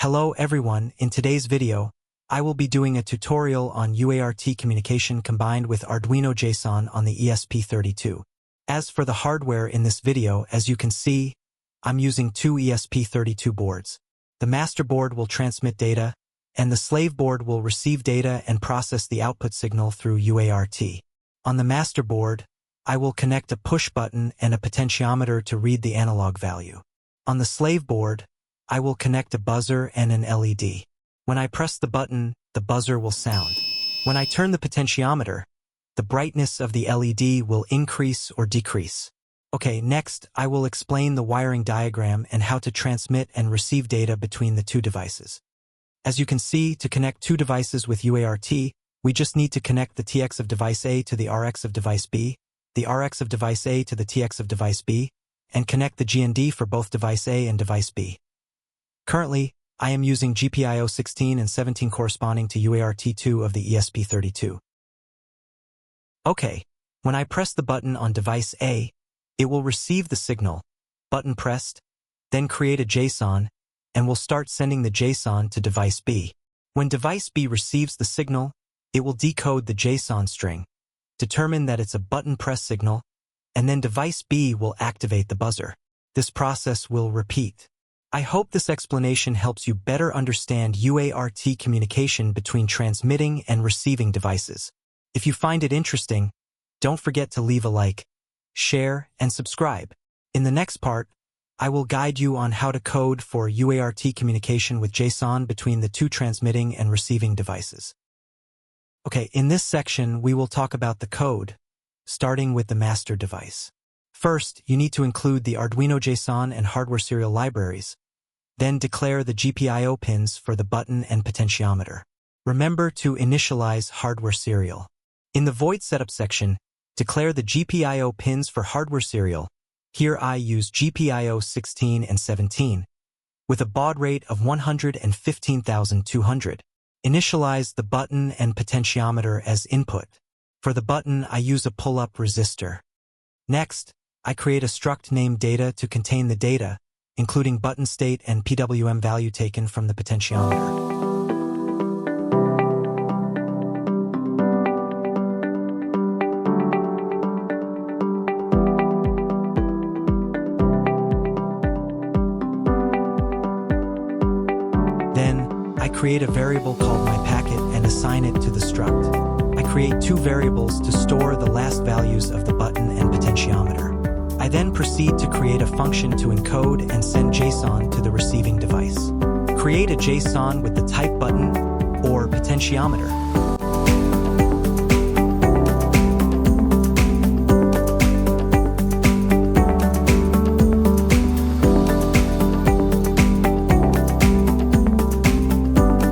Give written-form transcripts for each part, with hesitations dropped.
Hello everyone, in today's video, I will be doing a tutorial on UART communication combined with Arduino JSON on the ESP32. As for the hardware in this video, as you can see, I'm using two ESP32 boards. The master board will transmit data, and the slave board will receive data and process the output signal through UART. On the master board, I will connect a push button and a potentiometer to read the analog value. On the slave board, I will connect a buzzer and an LED. When I press the button, the buzzer will sound. When I turn the potentiometer, the brightness of the LED will increase or decrease. Okay, next, I will explain the wiring diagram and how to transmit and receive data between the two devices. As you can see, to connect two devices with UART, we just need to connect the TX of device A to the RX of device B, the RX of device A to the TX of device B, and connect the GND for both device A and device B. Currently, I am using GPIO 16 and 17 corresponding to UART2 of the ESP32. Okay, when I press the button on device A, it will receive the signal, button pressed, then create a JSON, and will start sending the JSON to device B. When device B receives the signal, it will decode the JSON string, determine that it's a button press signal, and then device B will activate the buzzer. This process will repeat. I hope this explanation helps you better understand UART communication between transmitting and receiving devices. If you find it interesting, don't forget to leave a like, share, and subscribe. In the next part, I will guide you on how to code for UART communication with JSON between the two transmitting and receiving devices. Okay, in this section, we will talk about the code, starting with the master device. First, you need to include the Arduino JSON and hardware serial libraries. Then declare the GPIO pins for the button and potentiometer. Remember to initialize hardware serial. In the void setup section, declare the GPIO pins for hardware serial. Here I use GPIO 16 and 17, with a baud rate of 115,200. Initialize the button and potentiometer as input. For the button, I use a pull-up resistor. Next, I create a struct named data to contain the data, including button state and PWM value taken from the potentiometer. Then, I create a variable called myPacket and assign it to the struct. I create two variables to store the last values of the button and potentiometer. I then proceed to create a function to encode and send JSON to the receiving device. Create a JSON with the type button or potentiometer.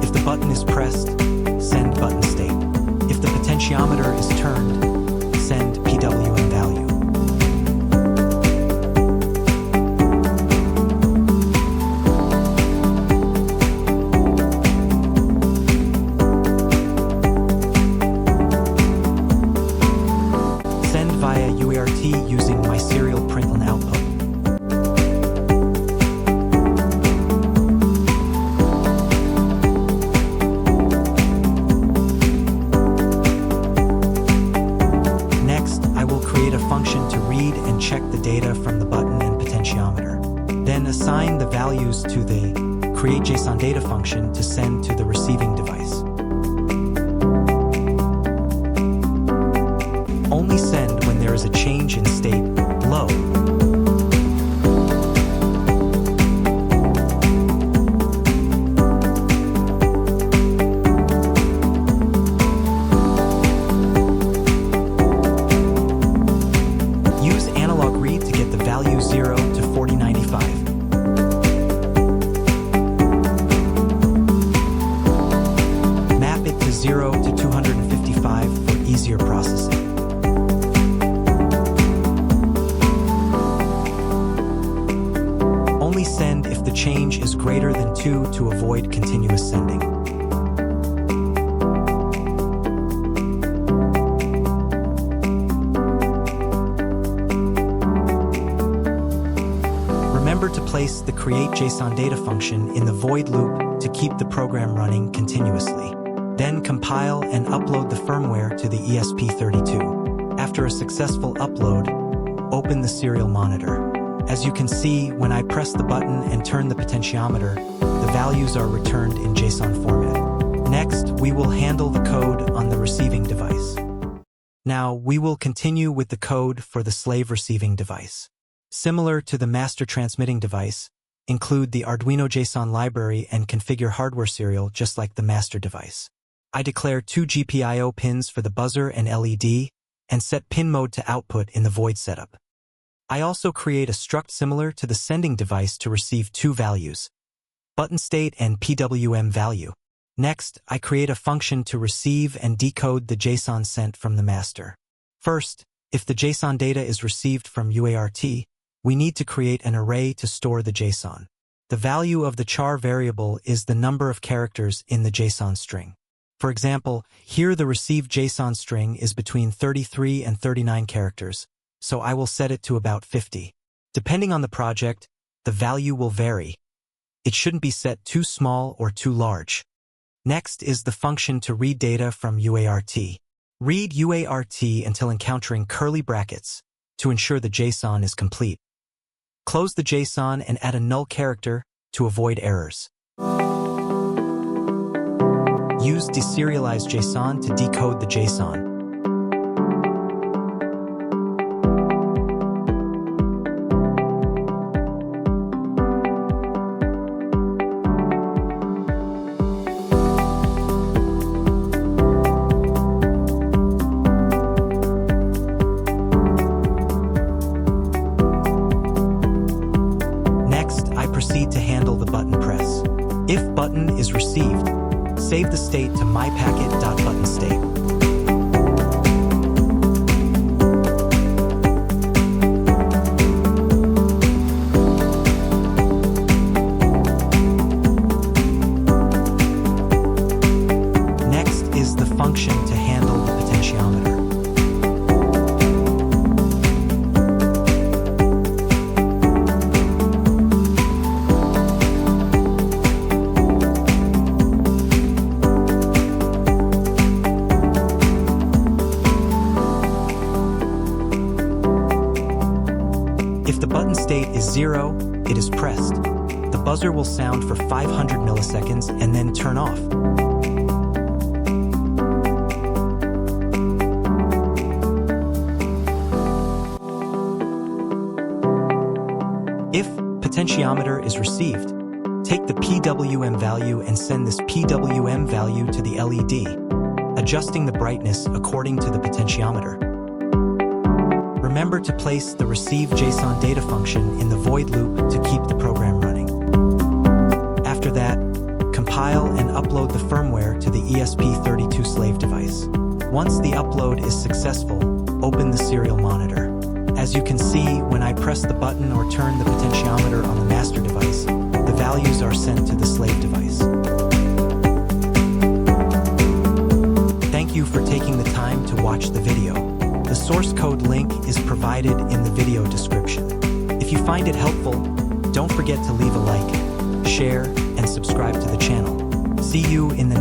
If the button is pressed, send button state. If the potentiometer is turned, send PWM value. Via UART using my serial println output. Next, I will create a function to read and check the data from the button and potentiometer. Then assign the values to the createJSONData function to send to the receiving device. Only send when there is a change in state, low. Use analog read to get the value 0 to 4095. Map it to 0 to 255 for easier processing. Only send if the change is greater than 2 to avoid continuous sending. Remember to place the createJSONData function in the void loop to keep the program running continuously. Then compile and upload the firmware to the ESP32. After a successful upload, open the serial monitor. As you can see, when I press the button and turn the potentiometer, the values are returned in JSON format. Next, we will handle the code on the receiving device. Now, we will continue with the code for the slave receiving device. Similar to the master transmitting device, include the Arduino JSON library and configure hardware serial just like the master device. I declare 2 GPIO pins for the buzzer and LED, and set pin mode to output in the void setup. I also create a struct similar to the sending device to receive 2 values, button state and PWM value. Next, I create a function to receive and decode the JSON sent from the master. First, if the JSON data is received from UART, we need to create an array to store the JSON. The value of the char variable is the number of characters in the JSON string. For example, here the received JSON string is between 33 and 39 characters, so I will set it to about 50. Depending on the project, the value will vary. It shouldn't be set too small or too large. Next is the function to read data from UART. Read UART until encountering curly brackets to ensure the JSON is complete. Close the JSON and add a null character to avoid errors. Use deserialized JSON to decode the JSON. Proceed to handle the button press. If button is received, save the state to mypacket.buttonState. Next is the function to handle the potentiometer. If the button state is 0, it is pressed. The buzzer will sound for 500 milliseconds and then turn off. If potentiometer is received, take the PWM value and send this PWM value to the LED, adjusting the brightness according to the potentiometer. Remember to place the receive JSON data function in the void loop to keep the program running. After that, compile and upload the firmware to the ESP32 slave device. Once the upload is successful, open the serial monitor. As you can see, when I press the button or turn the potentiometer on the master device, the values are sent to the slave device. Thank you for taking the time to watch the video. The source code link is provided in the video description. If you find it helpful, don't forget to leave a like, share, and subscribe to the channel. See you in the